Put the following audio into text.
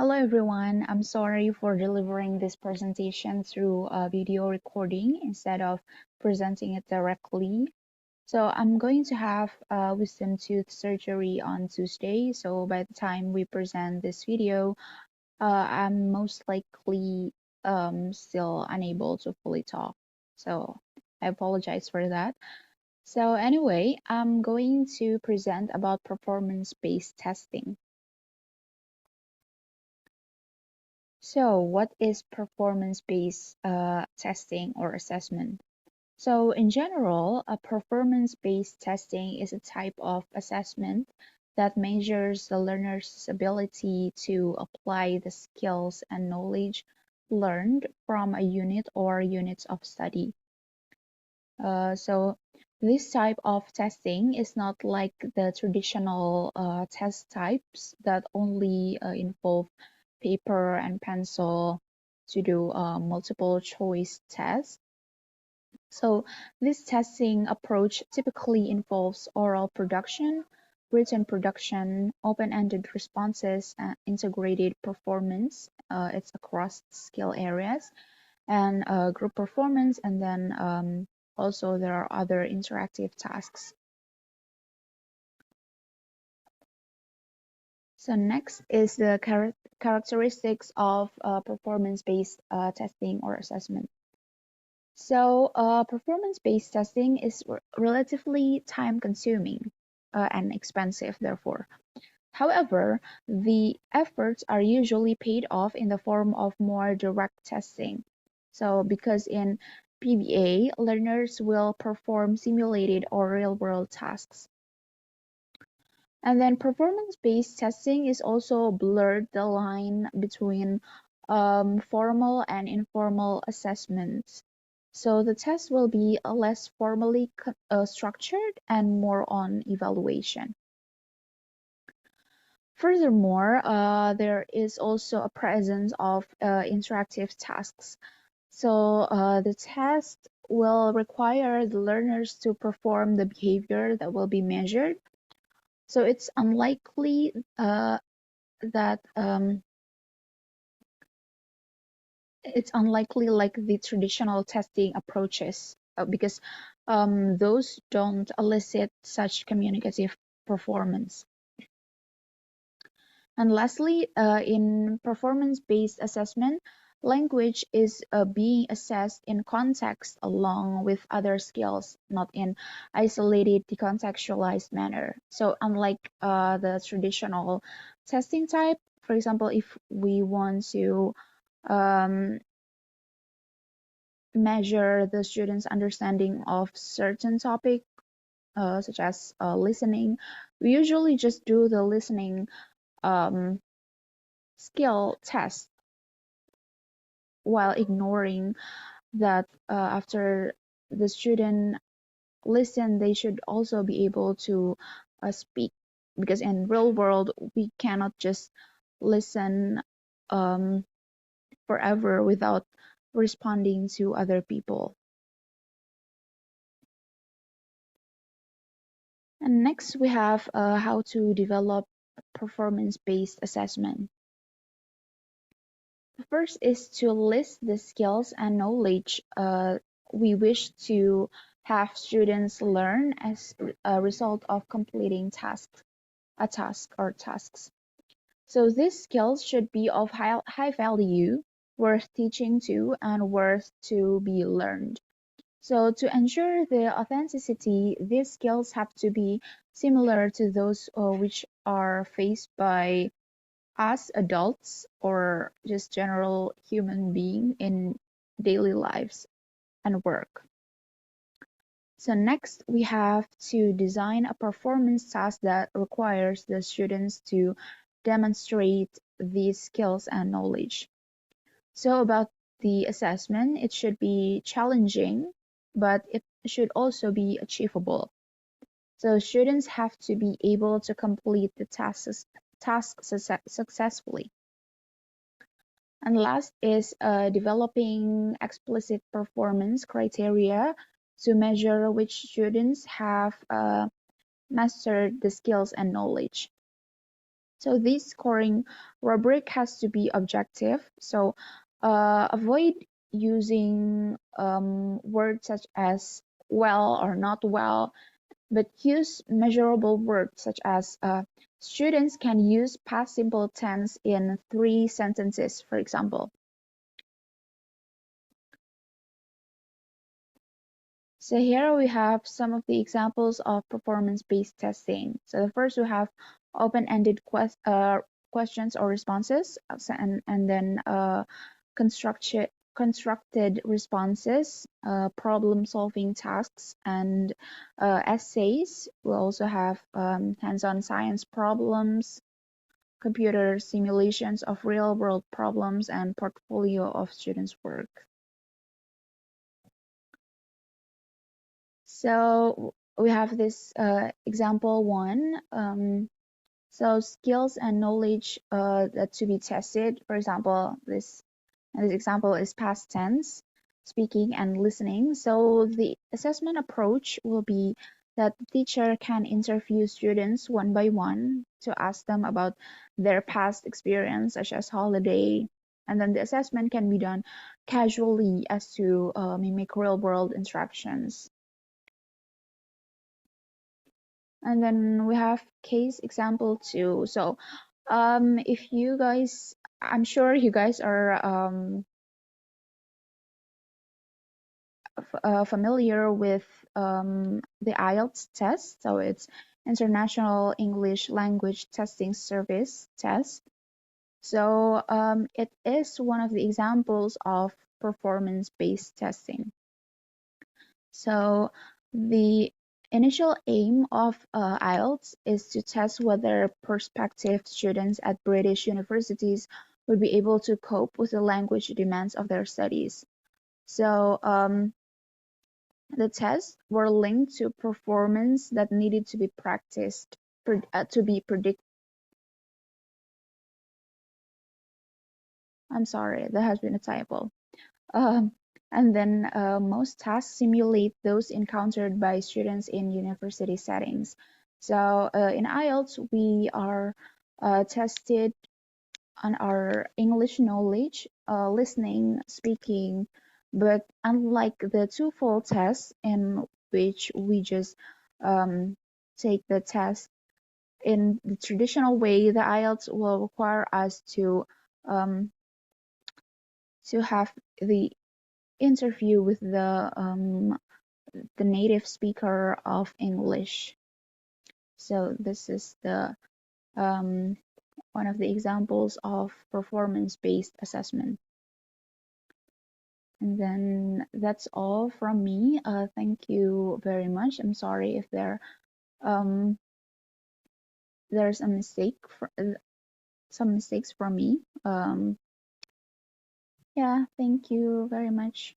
Hello everyone, I'm sorry for delivering this presentation through a video recording instead of presenting it directly. So I'm going to have wisdom tooth surgery on Tuesday, so by the time we present this video, I'm most likely still unable to fully talk. So I apologize for that. So anyway, I'm going to present about performance-based testing. So, what is performance-based testing or assessment? So, in general, a performance-based testing is a type of assessment that measures the learner's ability to apply the skills and knowledge learned from a unit or units of study. So, this type of testing is not like the traditional test types that only involve paper and pencil to do multiple choice tests. So this testing approach typically involves oral production, written production, open-ended responses, and integrated performance. It's across skill areas and group performance, and then also there are other interactive tasks. So next is the characteristics of performance-based testing or assessment. So performance-based testing is relatively time-consuming and expensive, therefore. However, the efforts are usually paid off in the form of more direct testing. So because in PBA, learners will perform simulated or real-world tasks. And then performance-based testing is also blurred the line between formal and informal assessments. So the test will be less formally structured and more on evaluation. Furthermore, there is also a presence of interactive tasks. So the test will require the learners to perform the behavior that will be measured. So it's unlikely that it's unlikely like the traditional testing approaches because those don't elicit such communicative performance. And lastly, in performance-based assessment, language is being assessed in context along with other skills, not in isolated, decontextualized manner. So unlike the traditional testing type, for example, if we want to um, measure the students' understanding of certain topic, such as listening, we usually just do the listening um, skill test while ignoring that after the student listen, they should also be able to speak because in real world we cannot just listen um, forever without responding to other people. And next we have how to develop performance-based assessment. First is to list the skills and knowledge we wish to have students learn as a result of completing a task or tasks. So these skills should be of high value, worth teaching to, and worth to be learned. So to ensure the authenticity, these skills have to be similar to those which are faced by us adults or just general human being in daily lives and work. So next we have to design a performance task that requires the students to demonstrate these skills and knowledge. So about the assessment, it should be challenging, but it should also be achievable. So students have to be able to complete the task successfully. And last is developing explicit performance criteria to measure which students have mastered the skills and knowledge. So this scoring rubric has to be objective. So avoid using words such as well or not well, but use measurable words such as students can use past simple tense in 3 sentences, for example. So here we have some of the examples of performance-based testing. So the first we have open-ended questions or responses, and then constructed responses, problem-solving tasks, and essays. We also have hands-on science problems, computer simulations of real-world problems, and portfolio of students' work. So we have this example one. So skills and knowledge that to be tested. For example, this example is past tense, speaking and listening. So the assessment approach will be that the teacher can interview students one by one to ask them about their past experience, such as holiday, and then the assessment can be done casually as to mimic real world instructions. And then we have case example two. So if you guys, I'm sure you guys are familiar with the IELTS test. So it's International English Language Testing Service test. So it is one of the examples of performance-based testing. So the initial aim of IELTS is to test whether prospective students at British universities would be able to cope with the language demands of their studies. So the tests were linked to performance that needed to be practiced to be predicted. I'm sorry, there has been a typo. Um, and then most tasks simulate those encountered by students in university settings. So in IELTS, we are tested on our English knowledge, listening, speaking, but unlike the TOEFL test in which we just take the test in the traditional way, the IELTS will require us um, to have the interview with the native speaker of English. So this is the one of the examples of performance-based assessment. And then that's all from me. Thank you very much. I'm sorry if um, there's a mistake some mistakes from me. Yeah, thank you very much.